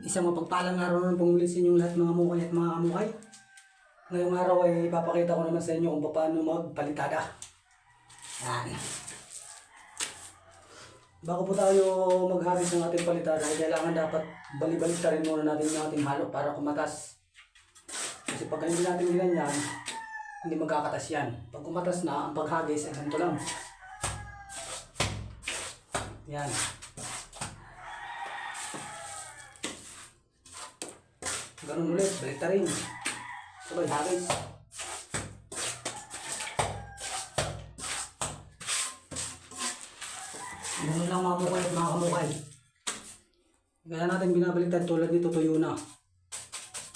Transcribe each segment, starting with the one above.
Isang mapagpalang araw na pumuli sa inyong lahat mga mukay at mga kamukay. Ngayong araw ay ipapakita ko naman sa inyo kung paano magpalitada. Yan. Bago po tayo maghagis ng ating palitada, kailangan dapat bali-balik rin muna natin yung ating halo para kumatas. Kasi pag hindi natin ginanyan, hindi magkakatas yan. Pag kumatas na, ang paghagis ay ganito lang. Yan. Ganun ulit, balik ta rin. Sabay hagis. Ganun lang mga mukay at mga kamukay. Kaya natin binabaliktad tulad nito, tuyo na.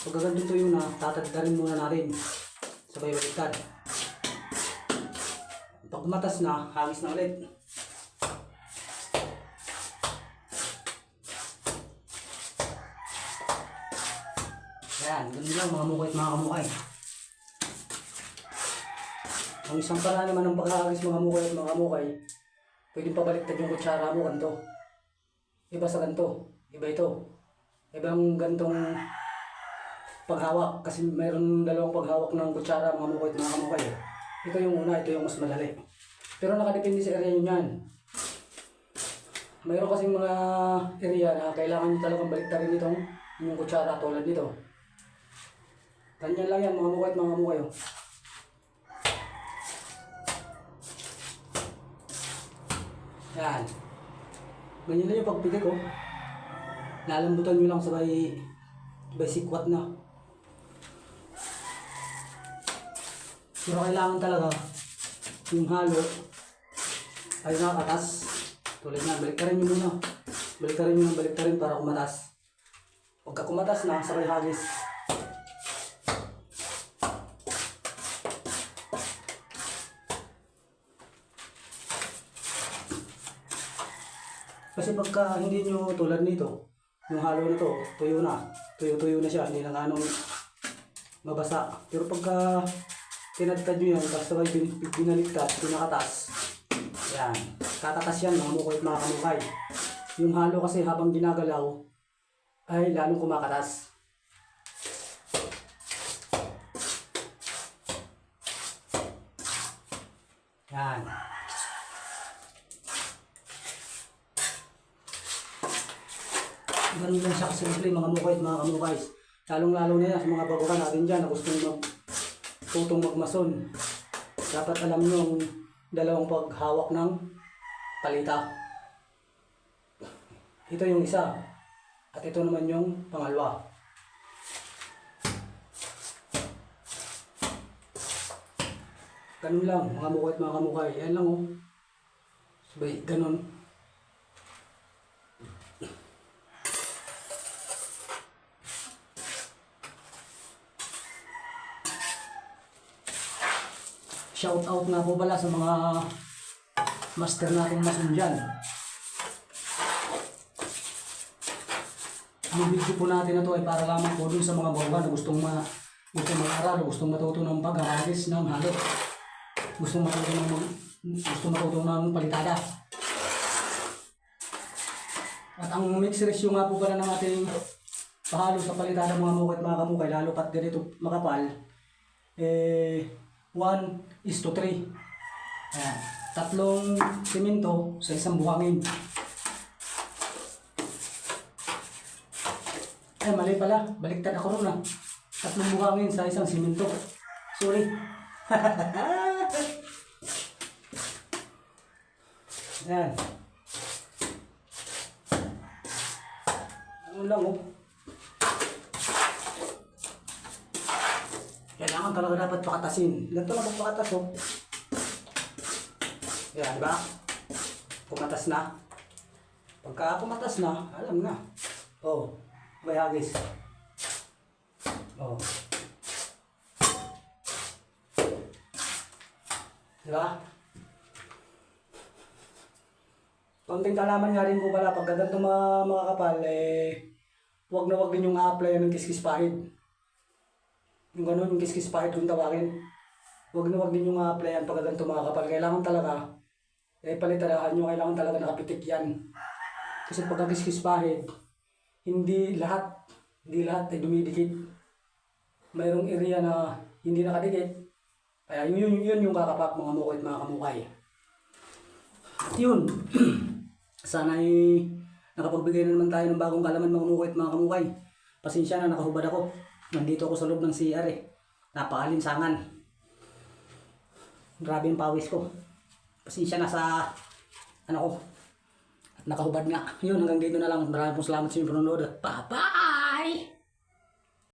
Pag ganun tuyo na, tatadda rin muna natin. Sabay baliktad. Pag matas na, hagis na ulit. Yan, ganun lang mga mukay at mga kamukay. Ang isang paraan naman ng paghahagis mga mukay at mga kamukay, pwedeng pabaliktad yung kutsara mo ganito. Iba sa ganito, iba ito. Ibang gantong paghawak kasi mayroon dalawang paghawak ng kutsara mga mukay at mga kamukay. Ito yung una, ito yung mas madali. Pero nakadepende sa area nyo yan. Mayroon kasing mga area na kailangan nyo talagang baliktarin itong yung kutsara tulad nito. Ganyan lang yan mga mukay at mga kamukay. Yan. Ganyan lang yung pagpili ko. Lalambutan nyo lang sabay sikwat na. Pero kailangan talaga yung halo ay nakatas. Tulad nga, baliktarin nyo muna. Baliktarin para kumatas. Pagka kumatas na, sabay hagis. Kasi pagka hindi nyo tulad nito, yung halo na to, tuyo na siya, hindi na ganong mabasa. Pero pagka tinadtad nyo yan, tapos sabay binaliktad, pinakatas, yan, katatas yan mga mukay at mga kamukay. Yung halo kasi habang ginagalaw, ay lalong kumakatas. Yan. Ganun lang siya kasimple mga mukay at mga kamukay. Lalong-lalo na yan sa mga baguhan natin dyan na gustong tutong magmason. Dapat alam nyo ang dalawang paghawak ng palita. Ito yung isa. At ito naman yung pangalawa. Ganun lang mga mukay at mga kamukay. Yan lang oh. Sabay, ganun. Shout out nga po pala sa mga master natin mason dyan. Ang video po natin na to ay para lamang po dun sa mga baguhan na gustong mag-aral, gustong matuto ng paghahagis ng halo. Gustong matuto ng palitada. At ang mix ratio nga po pala ng ating pahalo sa palitada mga mukay at mga kamukay, lalo pat ganito makapal, 1:3. Ayan. 3 simento sa isang buhangin. Ay, mali pala. Baliktad ako ron 3 buhangin sa isang simento. Sorry. Ayan. Ano lang oh. Kailangan talaga dapat pakatasin. Ganito lang pagpakatas oh. Yan, diba? Kumatas na. Pagka kumatas na, alam na. Oh, may hagis. Oh. Diba? Konting kalaman nga rin po pala, pag ganito mga kapal, huwag na huwag din yung a-apply ng kiskis pahid. Yung gano'n, yung kiskis pahid kung tawagin. Huwag na huwag din yung a-applyan pag ganito mga kapal. Kailangan talaga, palitadahan nyo, kailangan talaga nakapitik yan. Kasi pag kiskis pahid, hindi lahat ay dumidikit. Mayroong area na hindi nakadikit. Kaya yun yung kakapak mga mukoy at mga kamukay. At yun, sana'y nakapagbigay na naman tayo ng bagong kalaman mga mukoy at mga kamukay. Pasensya na, nakahubad ako. Nandito ako sa loob ng CR eh. Napakalinsangan. Grabe yung pawis ko. Pasensya na sa ano ko. At nakahubad nga. Yun, hanggang dito na lang. Maraming salamat sa inyong panonood. Bye-bye!